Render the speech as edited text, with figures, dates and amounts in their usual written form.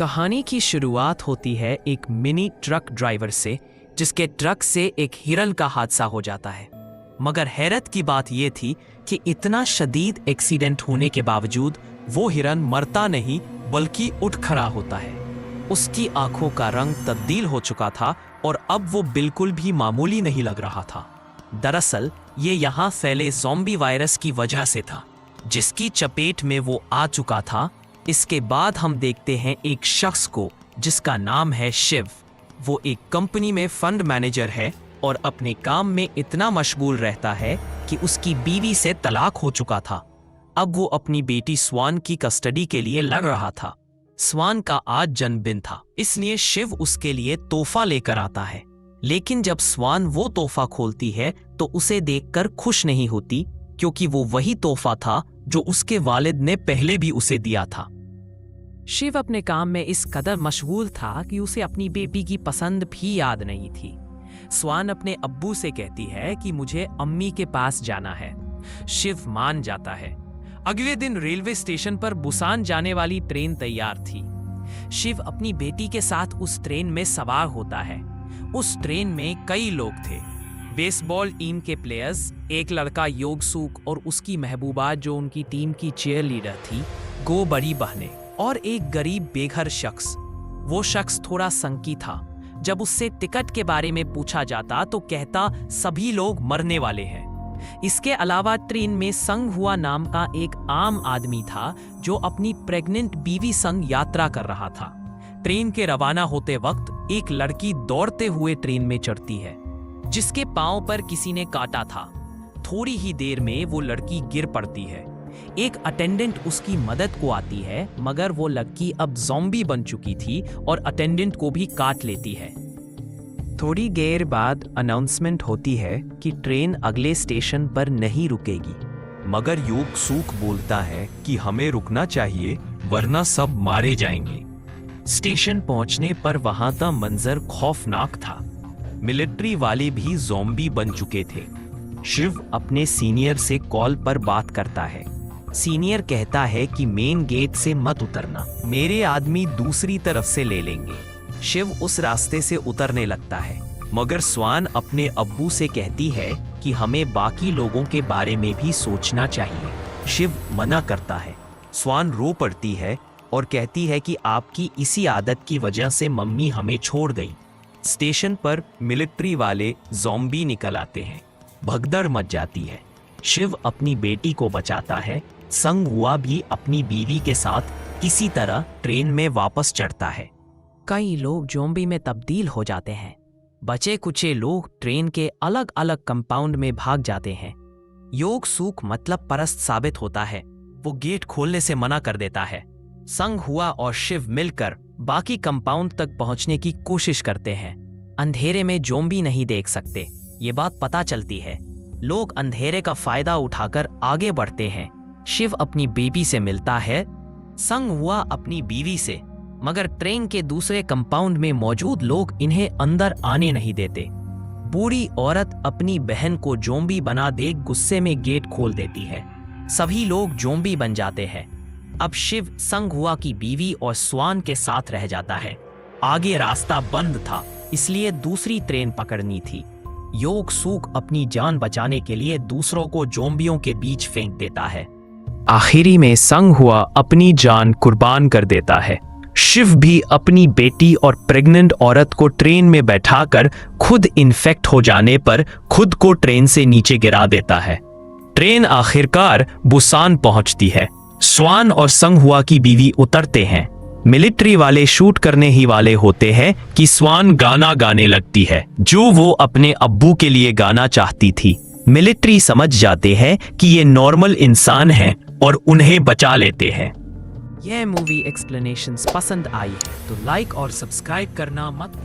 कहानी की शुरुआत होती है एक मिनी ट्रक ड्राइवर से, जिसके ट्रक से एक हिरन का हादसा हो जाता है। मगर हैरत की बात यह थी कि इतना शदीद एक्सीडेंट होने के बावजूद वो हिरन मरता नहीं बल्कि उठ खड़ा होता है। उसकी आंखों का रंग तब्दील हो चुका था और अब वो बिल्कुल भी मामूली नहीं लग रहा था। दरअसल ये यहाँ फैले ज़ॉम्बी वायरस की वजह से था, जिसकी चपेट में वो आ चुका था। इसके बाद हम देखते हैं एक शख्स को जिसका नाम है शिव। वो एक कंपनी में फंड मैनेजर है और अपने काम में इतना मशगूल रहता है कि उसकी बीवी से तलाक हो चुका था। अब वो अपनी बेटी स्वान की कस्टडी के लिए लड़ रहा था। स्वान का आज जन्मदिन था, इसलिए शिव उसके लिए तोहफा लेकर आता है। लेकिन जब स्वान वो तोहफा खोलती है तो उसे देखकर खुश नहीं होती, क्योंकि वो वही तोहफा था जो उसके वालिद ने पहले भी उसे दिया था। शिव अपने काम में इस कदर मशगूल था कि उसे अपनी बेटी की पसंद भी याद नहीं थी। स्वान अपने अब्बू से कहती है कि मुझे अम्मी के पास जाना है। शिव मान जाता है। अगले दिन रेलवे स्टेशन पर बुसान जाने वाली ट्रेन तैयार थी। शिव अपनी बेटी के साथ उस ट्रेन में सवार होता है। उस ट्रेन में कई लोग थे। बेसबॉल टीम के प्लेयर्स, एक लड़का योगसूक और उसकी महबूबा जो उनकी टीम की चीयर लीडर थी, दो बड़ी बहनें और एक गरीब बेघर शख्स। वो शख्स थोड़ा संकी था। जब उससे टिकट के बारे में पूछा जाता तो कहता सभी लोग मरने वाले हैं। इसके अलावा ट्रेन में संग हुआ नाम का एक आम आदमी था जो अपनी प्रेग्नेंट बीवी संग यात्रा कर रहा था। ट्रेन के रवाना होते वक्त एक लड़की दौड़ते हुए ट्रेन में चढ़ती है, जिसके पांव पर किसी ने काटा था। थोड़ी ही देर में वो लड़की गिर पड़ती है। एक अटेंडेंट उसकी मदद को आती है, मगर वो लड़की अब ज़ॉम्बी बन चुकी थी और अटेंडेंट को भी काट लेती है। थोड़ी देर बाद अनाउंसमेंट होती है कि ट्रेन अगले स्टेशन पर नहीं रुकेगी। मगर योगसूक बोलता है कि हमें रुकना चाहिए, वरना सब मारे जाएंगे। स्टेशन पहुंचने पर वहां का मंजर खौफनाक था। मिलिट्री वाले भी ज़ॉम्बी बन चुके थे। शिव अपने सीनियर से कॉल पर बात करता है। सीनियर कहता है कि मेन गेट से मत उतरना, मेरे आदमी दूसरी तरफ से ले लेंगे। शिव उस रास्ते से उतरने लगता है, मगर स्वान अपने अब्बू से कहती है कि हमें बाकी लोगों के बारे में भी सोचना चाहिए। शिव मना करता है। स्वान रो पड़ती है और कहती है कि आपकी इसी आदत की वजह से मम्मी हमें छोड़ गई। स्टेशन पर मिलिट्री वाले ज़ॉम्बी निकल आते हैं। भगदड़ मच जाती है। शिव अपनी बेटी को बचाता है। संग हुआ भी अपनी बीवी के साथ किसी तरह ट्रेन में वापस चढ़ता है। कई लोग ज़ॉम्बी में तब्दील हो जाते हैं। बचे कुचे लोग ट्रेन के अलग अलग कंपाउंड में भाग जाते हैं। योगसूक मतलब परस्त साबित होता है। वो गेट खोलने से मना कर देता है। संग हुआ और शिव मिलकर बाकी कंपाउंड तक पहुंचने की कोशिश करते हैं। अंधेरे में ज़ॉम्बी नहीं देख सकते, ये बात पता चलती है। लोग अंधेरे का फायदा उठाकर आगे बढ़ते हैं। शिव अपनी बेबी से मिलता है, संग हुआ अपनी बीवी से, मगर ट्रेन के दूसरे कंपाउंड में मौजूद लोग इन्हें अंदर आने नहीं देते। बूढ़ी औरत अपनी बहन को ज़ॉम्बी बना देख गुस्से में गेट खोल देती है। सभी लोग ज़ॉम्बी बन जाते हैं। अब शिव संग हुआ की बीवी और स्वान के साथ रह जाता है। आगे रास्ता बंद था, इसलिए दूसरी ट्रेन पकड़नी थी। योगसूक अपनी जान बचाने के लिए दूसरों को ज़ॉम्बियों के बीच फेंक देता है। आखिरी में संग हुआ अपनी जान कुर्बान कर देता है। शिव भी अपनी बेटी और प्रेग्नेंट औरत को ट्रेन में बैठाकर खुद इन्फेक्ट हो जाने पर खुद को ट्रेन से नीचे गिरा देता है। ट्रेन आखिरकार बुसान पहुंचती है। स्वान और संग हुआ की बीवी उतरते हैं। मिलिट्री वाले शूट करने ही वाले होते हैं कि स्वान गाना गाने लगती है, जो वो अपने अब्बू के लिए गाना चाहती थी। मिलिट्री समझ जाते हैं कि ये नॉर्मल इंसान हैं और उन्हें बचा लेते हैं। यह मूवी एक्सप्लेनेशंस पसंद आई है तो लाइक और सब्सक्राइब करना मत